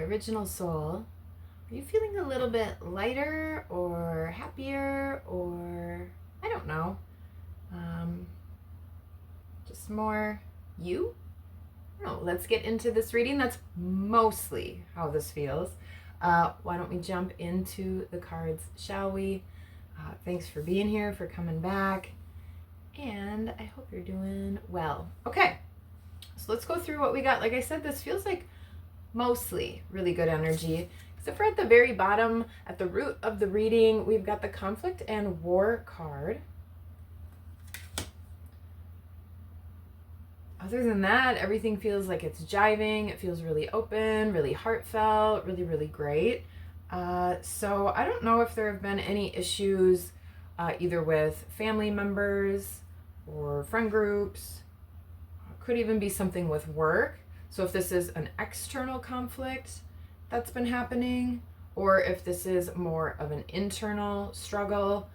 original soul, are you feeling a little bit lighter or happier or, I don't know, just more you? I don't know. Let's get into this reading. That's mostly how this feels. Why don't we jump into the cards, shall we? Thanks for being here, for coming back, and I hope you're doing well. Okay, so let's go through what we got. Like I said, this feels like mostly really good energy, except for at the very bottom, at the root of the reading, we've got the conflict and war card. Other than that, everything feels like it's jiving. It feels really open, really heartfelt, really, really great. So I don't know if there have been any issues either with family members or friend groups. Could even be something with work. So if this is an external conflict that's been happening, or if this is more of an internal struggle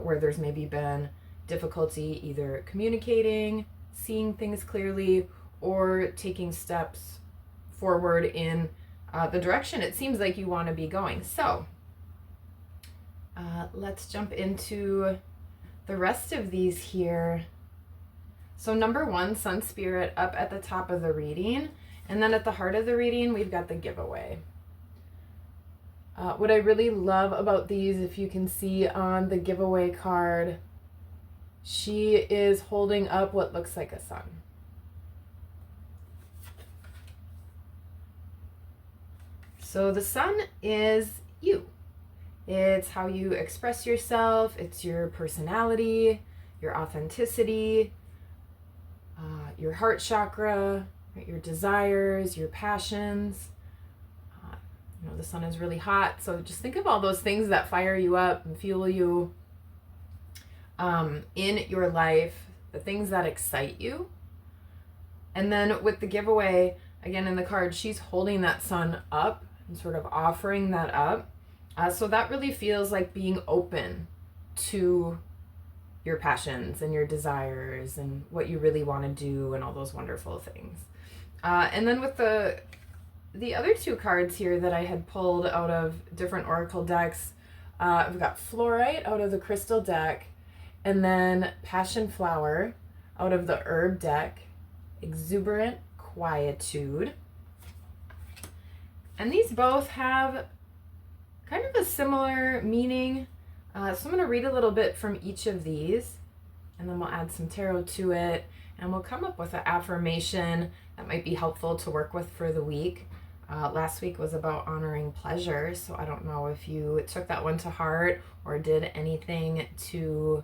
where there's maybe been difficulty either communicating, seeing things clearly, or taking steps forward in the direction it seems like you want to be going. So let's jump into the rest of these here. So number one, Sun Spirit up at the top of the reading. And then at the heart of the reading, we've got the giveaway. What I really love about these, if you can see on the giveaway card, she is holding up what looks like a sun. So the sun is you. It's how you express yourself. It's your personality, your authenticity, your heart chakra, right, your desires, your passions. You know, the sun is really hot. So just think of all those things that fire you up and fuel you in your life, the things that excite you. And then with the giveaway, again in the card, she's holding that sun up and sort of offering that up. So that really feels like being open to your passions and your desires and what you really want to do and all those wonderful things. And then with the other two cards here that I had pulled out of different oracle decks, I've got Flourite out of the crystal deck, and then passionflower out of the herb deck, exuberant quietude. And these both have kind of a similar meaning. So I'm going to read a little bit from each of these, and then we'll add some tarot to it, and we'll come up with an affirmation that might be helpful to work with for the week. Last week was about honoring pleasure, so I don't know if you took that one to heart or did anything to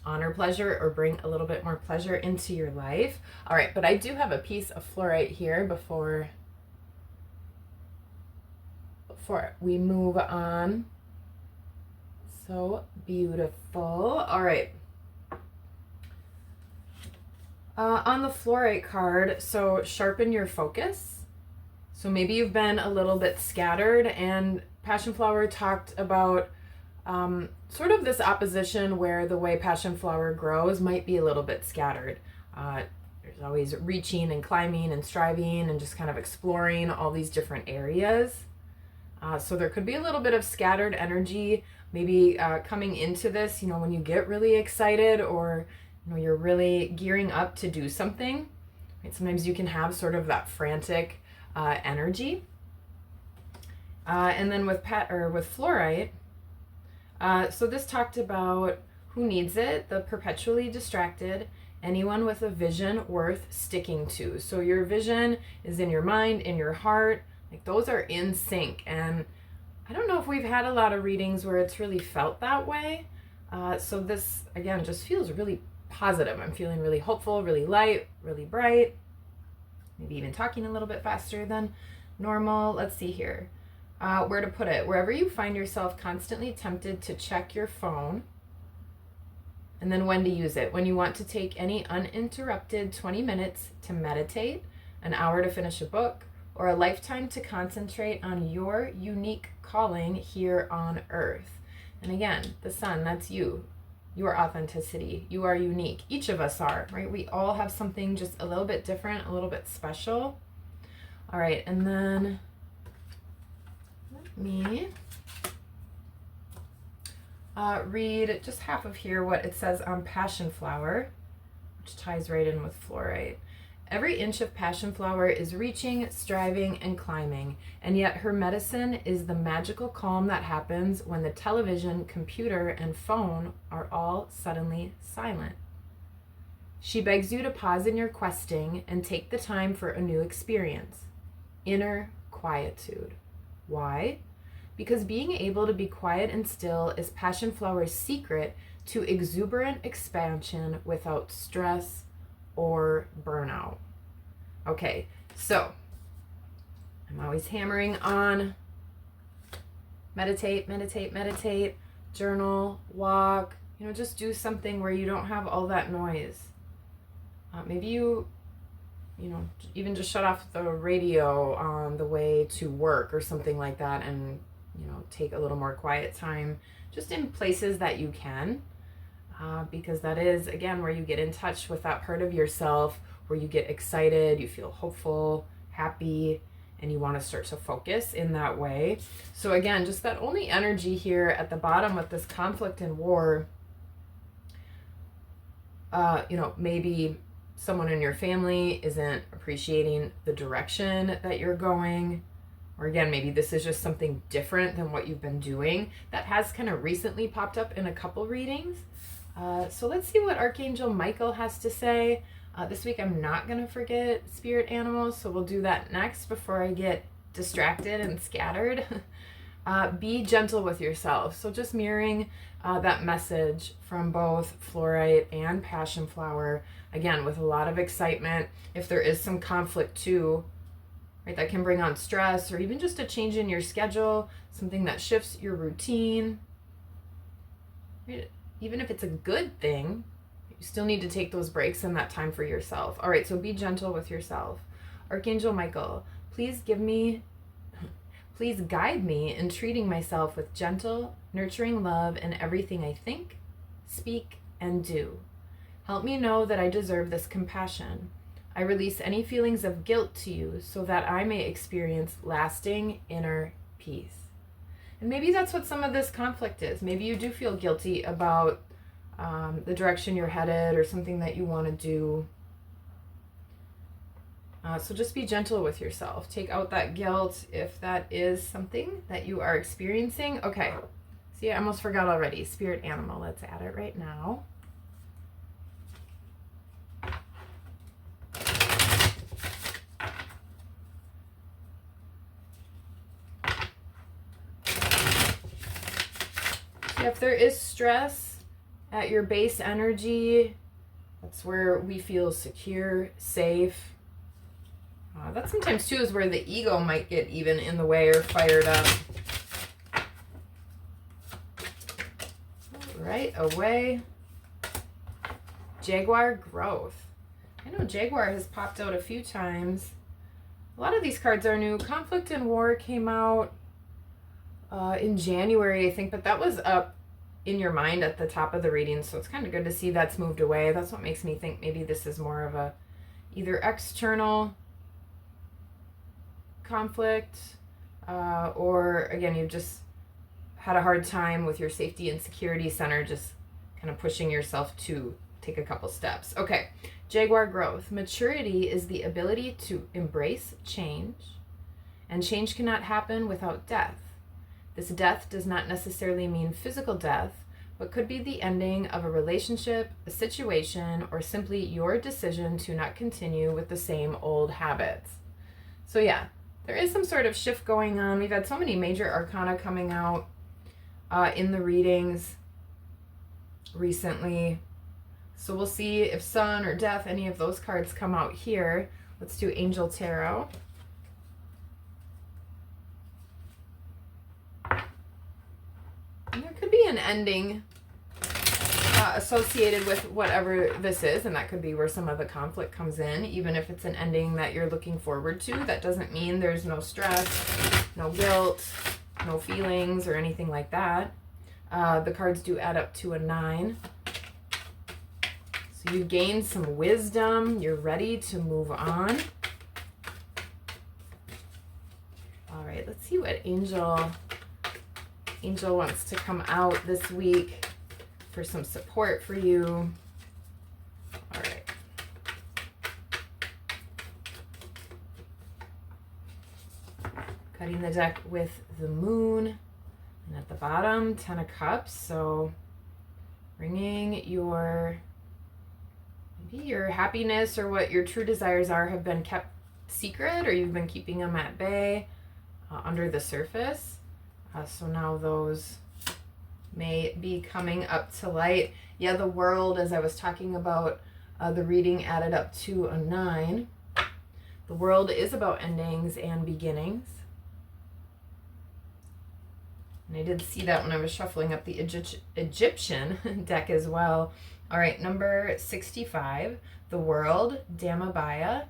honor pleasure or bring a little bit more pleasure into your life. All right, but I do have a piece of fluorite here before we move on. So beautiful. All right. On the fluorite card, so sharpen your focus. So maybe you've been a little bit scattered, and passionflower talked about sort of this opposition where the way passionflower grows might be a little bit scattered. There's always reaching and climbing and striving and just kind of exploring all these different areas. So there could be a little bit of scattered energy, maybe coming into this, you know, when you get really excited or, you know, you're really gearing up to do something. Right? Sometimes you can have sort of that frantic energy. And then with fluorite, so this talked about who needs it, the perpetually distracted, anyone with a vision worth sticking to. So your vision is in your mind, in your heart, like those are in sync. And I don't know if we've had a lot of readings where it's really felt that way. So this, again, just feels really positive. I'm feeling really hopeful, really light, really bright. Maybe even talking a little bit faster than normal. Let's see here. Where to put it. Wherever you find yourself constantly tempted to check your phone, and then when to use it. When you want to take any uninterrupted 20 minutes to meditate, an hour to finish a book, or a lifetime to concentrate on your unique calling here on earth. And again, the sun, that's you. Your authenticity. You are unique. Each of us are, right? We all have something just a little bit different, a little bit special. All right, and then me read just half of here what it says on passionflower, which ties right in with flourite. Every inch of passionflower is reaching, striving, and climbing, and yet her medicine is the magical calm that happens when the television, computer, and phone are all suddenly silent. She begs you to pause in your questing and take the time for a new experience. Inner quietude. Why? Because being able to be quiet and still is passionflower's secret to exuberant expansion without stress or burnout. Okay, so I'm always hammering on meditate, meditate, meditate, journal, walk, just do something where you don't have all that noise. Maybe you even just shut off the radio on the way to work or something like that, and take a little more quiet time just in places that you can. Because that is, again, where you get in touch with that part of yourself, where you get excited, you feel hopeful, happy, and you want to start to focus in that way. So again, just that only energy here at the bottom with this conflict and war, maybe someone in your family isn't appreciating the direction that you're going. Or again, maybe this is just something different than what you've been doing. That has kind of recently popped up in a couple readings. So let's see what Archangel Michael has to say. This week I'm not going to forget spirit animals, so we'll do that next before I get distracted and scattered. Be gentle with yourself. So just mirroring that message from both flourite and passionflower, again, with a lot of excitement. If there is some conflict too, right, that can bring on stress or even just a change in your schedule, something that shifts your routine. Right? Even if it's a good thing, you still need to take those breaks and that time for yourself. All right, so be gentle with yourself. Archangel Michael, please guide me in treating myself with gentle, nurturing love in everything I think, speak, and do. Help me know that I deserve this compassion. I release any feelings of guilt to you so that I may experience lasting inner peace. And maybe that's what some of this conflict is. Maybe you do feel guilty about the direction you're headed or something that you want to do. So just be gentle with yourself. Take out that guilt if that is something that you are experiencing. Okay. See, I almost forgot already. Spirit animal. Let's add it right now. If there is stress at your base energy, that's where we feel secure, safe. That sometimes too is where the ego might get even in the way or fired up. Right away. Jaguar growth. I know Jaguar has popped out a few times. A lot of these cards are new. Conflict and War came out in January, I think, but that was up in your mind at the top of the reading, so it's kind of good to see that's moved away. That's what makes me think maybe this is more of a either external conflict or again, you've just had a hard time with your safety and security center, just kind of pushing yourself to take a couple steps. Okay, Jaguar growth. Maturity is the ability to embrace change, and change cannot happen without death. This death does not necessarily mean physical death, but could be the ending of a relationship, a situation, or simply your decision to not continue with the same old habits. So yeah, there is some sort of shift going on. We've had so many major arcana coming out in the readings recently. So we'll see if Sun or Death, any of those cards come out here. Let's do Angel Tarot. And there could be an ending associated with whatever this is, and that could be where some of the conflict comes in. Even if it's an ending that you're looking forward to, that doesn't mean there's no stress, no guilt, no feelings, or anything like that. The cards do add up to a 9. So you gained some wisdom. You're ready to move on. All right, let's see what Angel angel wants to come out this week for some support for you. All right. Cutting the deck with the moon. And at the bottom, 10 of Cups. So bringing your, maybe your happiness or what your true desires are have been kept secret, or you've been keeping them at bay, under the surface. So now those may be coming up to light. Yeah, the World, as I was talking about, the reading added up to a 9. The World is about endings and beginnings. And I did see that when I was shuffling up the Egyptian deck as well. All right, number 65, the World, Damabiah,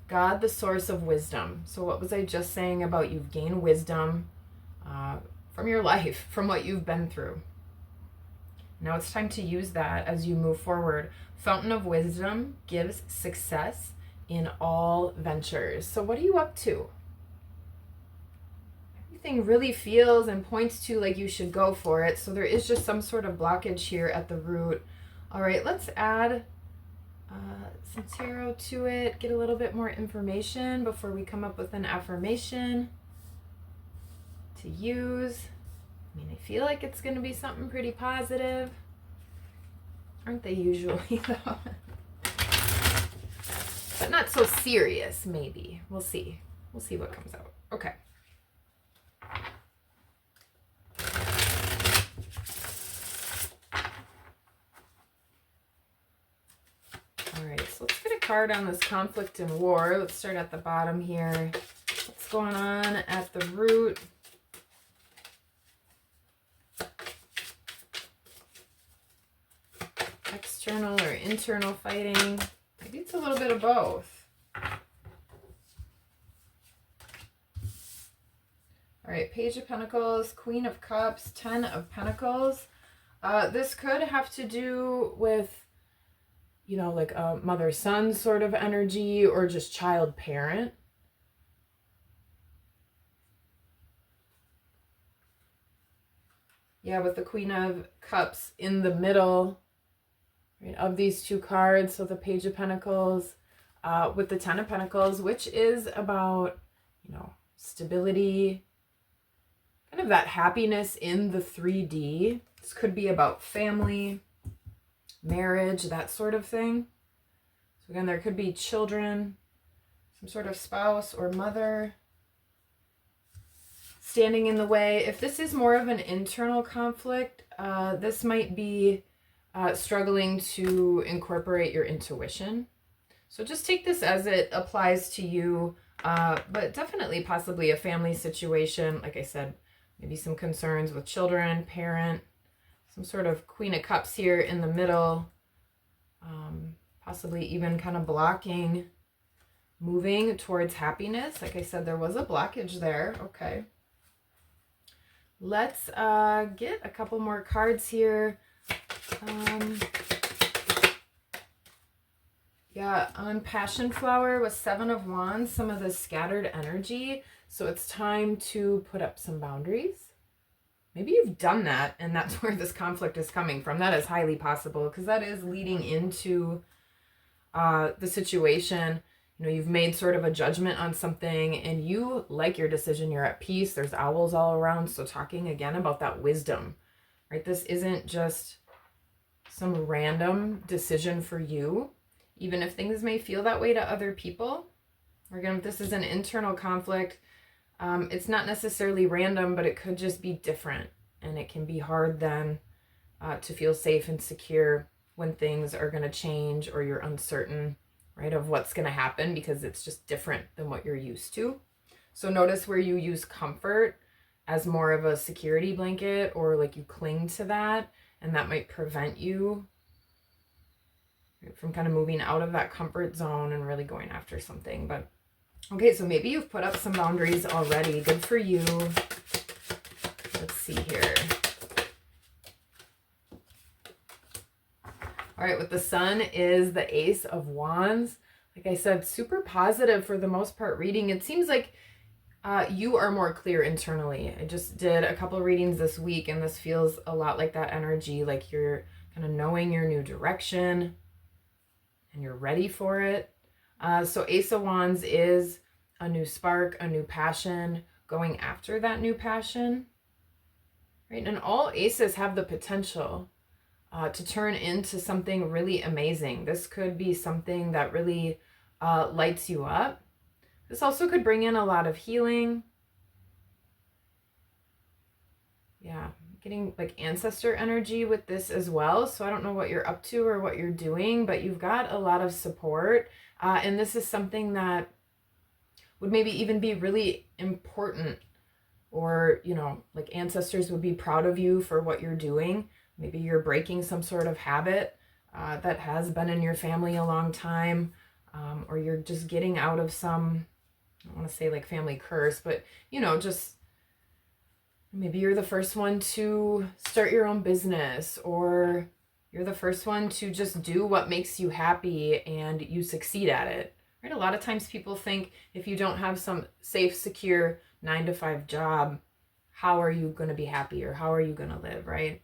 God, the source of wisdom. So what was I just saying about you've gained wisdom from your life, from what you've been through? Now it's time to use that as you move forward. Fountain of wisdom gives success in all ventures. So what are you up to? Everything really feels and points to like you should go for it. So there is just some sort of blockage here at the root. All right, let's add some tarot to it, get a little bit more information before we come up with an affirmation to use. I mean, I feel like it's going to be something pretty positive. Aren't they usually, though? But not so serious, maybe. We'll see. We'll see what comes out. Okay. All right, so let's get a card on this conflict and war. Let's start at the bottom here. What's going on at the root? External or internal fighting? Maybe it's a little bit of both. All right, Page of Pentacles, Queen of Cups, 10 of Pentacles. This could have to do with, you know, like a mother-son sort of energy, or just child-parent. Yeah, with the Queen of Cups in the middle, right, of these two cards. So the Page of Pentacles with the 10 of Pentacles, which is about, you know, stability, kind of that happiness in the 3D. This could be about family, marriage, that sort of thing. So again, there could be children, some sort of spouse or mother standing in the way. If this is more of an internal conflict, this might be struggling to incorporate your intuition. So just take this as it applies to you, but definitely possibly a family situation. Like I said, maybe some concerns with children, parent, some sort of Queen of Cups here in the middle, possibly even kind of blocking moving towards happiness. Like I said, there was a blockage there. Okay. Let's get a couple more cards here. Yeah, on passionflower with 7 of Wands, some of the scattered energy. So it's time to put up some boundaries. Maybe you've done that and that's where this conflict is coming from. That is highly possible, because that is leading into the situation. You know, you've made sort of a judgment on something and you like your decision. You're at peace. There's owls all around. So talking again about that wisdom, right? This isn't just some random decision for you, even if things may feel that way to other people. Or again, if this is an internal conflict, it's not necessarily random, but it could just be different. And it can be hard then to feel safe and secure when things are going to change, or you're uncertain, right, of what's going to happen, because it's just different than what you're used to. So notice where you use comfort as more of a security blanket, or like you cling to that, and that might prevent you from kind of moving out of that comfort zone and really going after something. But okay, so maybe you've put up some boundaries already. Good for you. Let's see here. All right, with the Sun is the Ace of Wands. Like I said, super positive for the most part reading. It seems like you are more clear internally. I just did a couple readings this week, and this feels a lot like that energy, like you're kind of knowing your new direction and you're ready for it. So Ace of Wands is a new spark, a new passion, going after that new passion, right? And all aces have the potential to turn into something really amazing. This could be something that really lights you up. This also could bring in a lot of healing. Yeah, getting like ancestor energy with this as well. So I don't know what you're up to or what you're doing, but you've got a lot of support. And this is something that would maybe even be really important, or, you know, like ancestors would be proud of you for what you're doing. Maybe you're breaking some sort of habit that has been in your family a long time, or you're just getting out of some, I don't want to say like family curse, but, you know, just maybe you're the first one to start your own business, or you're the first one to just do what makes you happy and you succeed at it, right? A lot of times people think if you don't have some safe, secure 9-to-5 job, how are you going to be happy, or how are you going to live, right?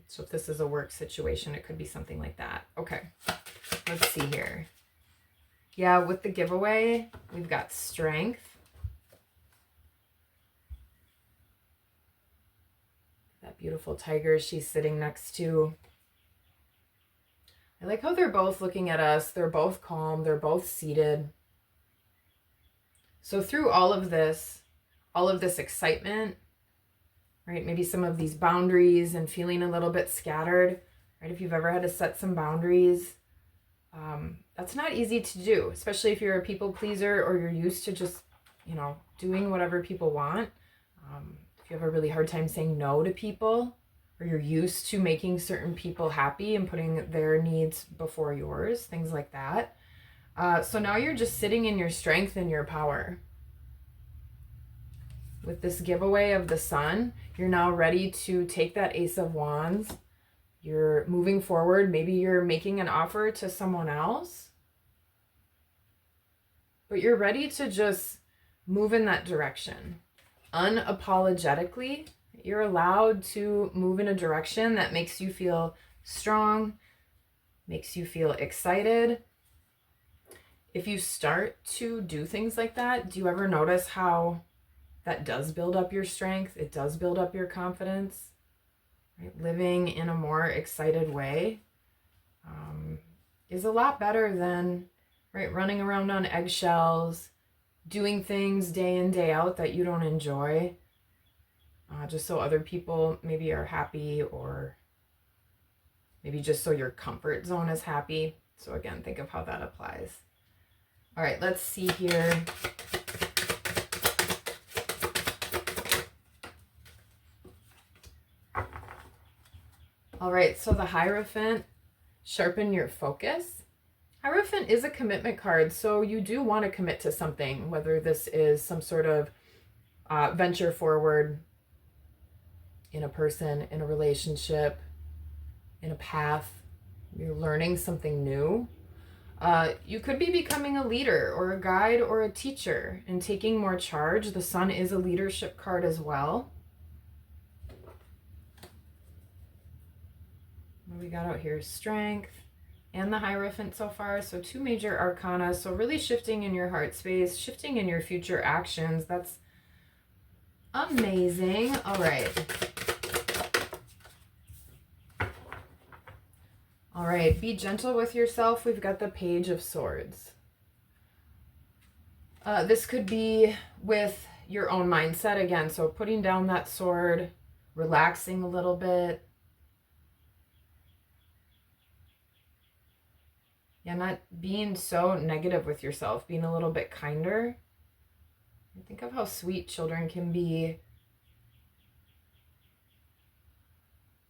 So if this is a work situation, it could be something like that. Okay, let's see here. Yeah, with the giveaway, we've got strength. That beautiful tiger she's sitting next to. I like how they're both looking at us. They're both calm. They're both seated. So through all of this excitement, right? Maybe some of these boundaries and feeling a little bit scattered, right? If you've ever had to set some boundaries, that's not easy to do, especially if you're a people pleaser or you're used to just, you know, doing whatever people want. If you have a really hard time saying no to people, or you're used to making certain people happy and putting their needs before yours, things like that. So now you're just sitting in your strength and your power. With this giveaway of the sun, you're now ready to take that Ace of Wands. You're moving forward. Maybe you're making an offer to someone else, but you're ready to just move in that direction. Unapologetically, you're allowed to move in a direction that makes you feel strong, makes you feel excited. If you start to do things like that, do you ever notice how that does build up your strength? It does build up your confidence, right? Living in a more excited way is a lot better than, right, running around on eggshells, doing things day in, day out that you don't enjoy, just so other people maybe are happy, or maybe just so your comfort zone is happy. So again, think of how that applies. All right, let's see here. All right, so the Hierophant, sharpen your focus. Hierophant is a commitment card, so you do want to commit to something, whether this is some sort of venture forward in a person, in a relationship, in a path. You're learning something new. You could be becoming a leader or a guide or a teacher and taking more charge. The Sun is a leadership card as well. What we got out here? Strength and the Hierophant so far. So 2 major arcana. So really shifting in your heart space, shifting in your future actions. That's amazing. All right. All right, be gentle with yourself. We've got the Page of Swords. This could be with your own mindset again. So putting down that sword, relaxing a little bit. Yeah, not being so negative with yourself, being a little bit kinder. Think of how sweet children can be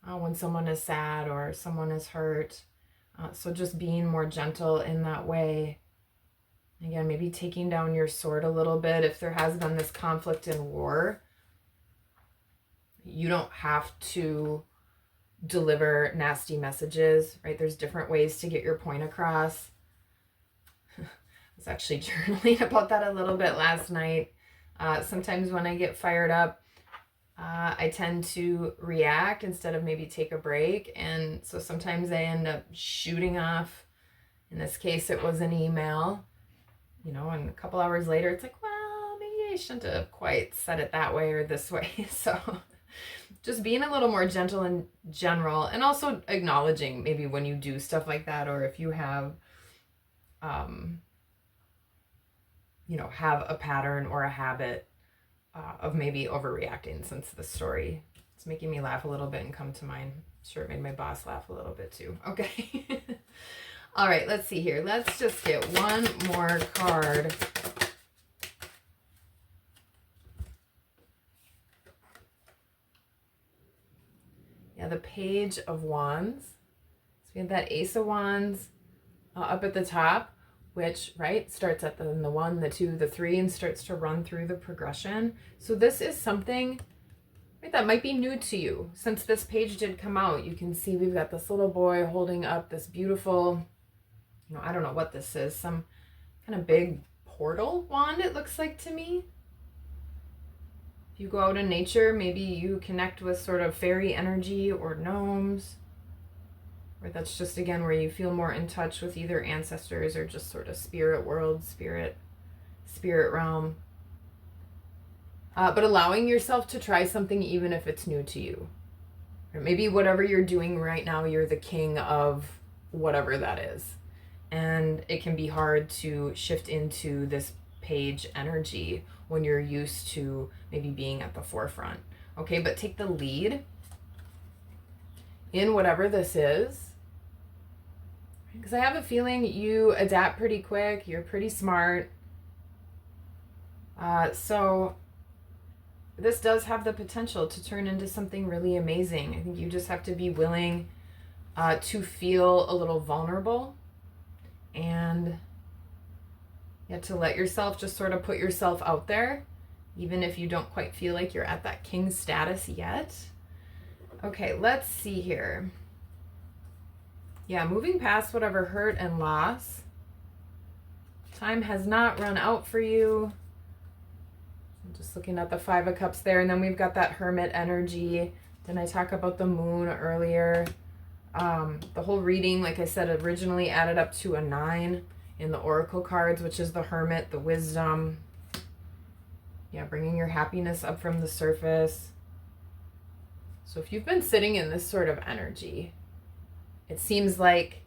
when someone is sad or someone is hurt. So just being more gentle in that way. Again, maybe taking down your sword a little bit. If there has been this conflict and war, you don't have to deliver nasty messages, right? There's different ways to get your point across. I was actually journaling about that a little bit last night. Sometimes when I get fired up, I tend to react instead of maybe take a break. And so sometimes I end up shooting off. In this case, it was an email, you know, and a couple hours later, it's like, well, maybe I shouldn't have quite said it that way or this way. So just being a little more gentle in general, and also acknowledging maybe when you do stuff like that, or if you have, you know, have a pattern or a habit of maybe overreacting, since the story is making me laugh a little bit and come to mind. I'm sure it made my boss laugh a little bit too. Okay. All right, let's see here. Let's just get one more card. Yeah, the Page of Wands. So we have that Ace of Wands up at the top, which, right, starts at the 1, the 2, the 3, and starts to run through the progression. So this is something, right, that might be new to you. Since this page did come out, you can see we've got this little boy holding up this beautiful, you know, I don't know what this is, some kind of big portal wand, it looks like to me. If you go out in nature, maybe you connect with sort of fairy energy or gnomes, or that's just, again, where you feel more in touch with either ancestors or just sort of spirit world, spirit realm. But allowing yourself to try something even if it's new to you. Or maybe whatever you're doing right now, you're the king of whatever that is. And it can be hard to shift into this page energy when you're used to maybe being at the forefront. Okay, but take the lead in whatever this is. Because I have a feeling you adapt pretty quick. You're pretty smart. So this does have the potential to turn into something really amazing. I think you just have to be willing to feel a little vulnerable, and to let yourself just sort of put yourself out there, even if you don't quite feel like you're at that king status yet. Okay, let's see here. Yeah, moving past whatever hurt and loss. Time has not run out for you. I'm just looking at the 5 of Cups there, and then we've got that Hermit energy. Then I talk about the moon earlier. The whole reading, like I said, originally added up to a 9 in the Oracle cards, which is the Hermit, the wisdom. Yeah, bringing your happiness up from the surface. So if you've been sitting in this sort of energy, it seems like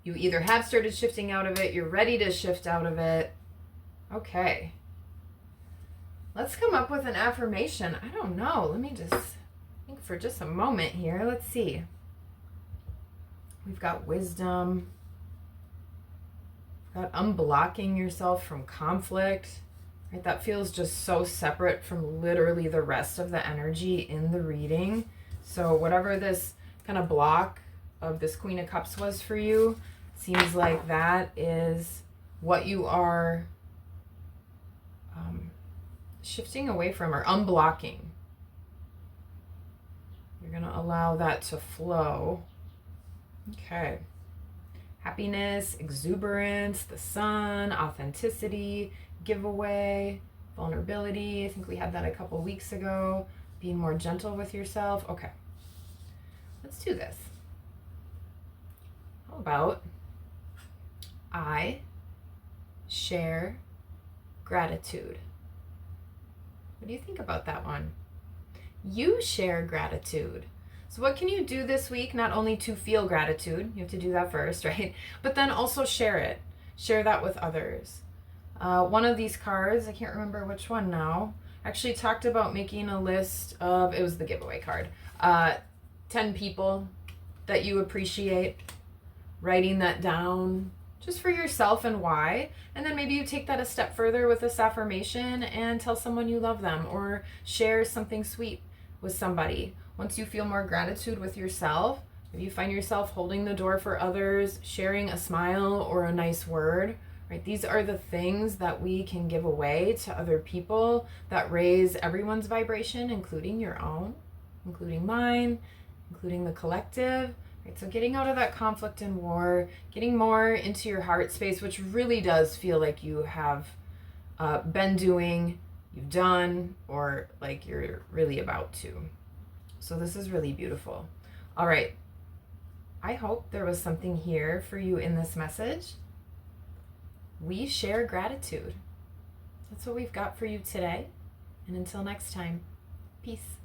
you either have started shifting out of it, you're ready to shift out of it. Okay. Let's come up with an affirmation. I don't know. Let me just think for just a moment here. Let's see. We've got wisdom. We've got unblocking yourself from conflict. Right? That feels just so separate from literally the rest of the energy in the reading. So whatever this kind of block of this Queen of Cups was for you, seems like that is what you are shifting away from, or unblocking. You're going to allow that to flow. Okay. Happiness, exuberance, the sun, authenticity, giveaway, vulnerability. I think we had that a couple weeks ago. Being more gentle with yourself. Okay. Let's do this. How about I share gratitude? What do you think about that one? You share gratitude. So what can you do this week, not only to feel gratitude, you have to do that first, right? But then also share it. Share that with others. One of these cards, I can't remember which one now, actually talked about making a list of, it was the giveaway card, 10 people that you appreciate, writing that down just for yourself and why. And then maybe you take that a step further with this affirmation and tell someone you love them, or share something sweet with somebody. Once you feel more gratitude with yourself, if you find yourself holding the door for others, sharing a smile or a nice word, right? These are the things that we can give away to other people that raise everyone's vibration, including your own, including mine, including the collective. Right, so getting out of that conflict and war, getting more into your heart space, which really does feel like you have been doing you've done, or like you're really about to. So this is really beautiful. All right. I hope there was something here for you in this message. We share gratitude. That's what we've got for you today. And until next time, peace.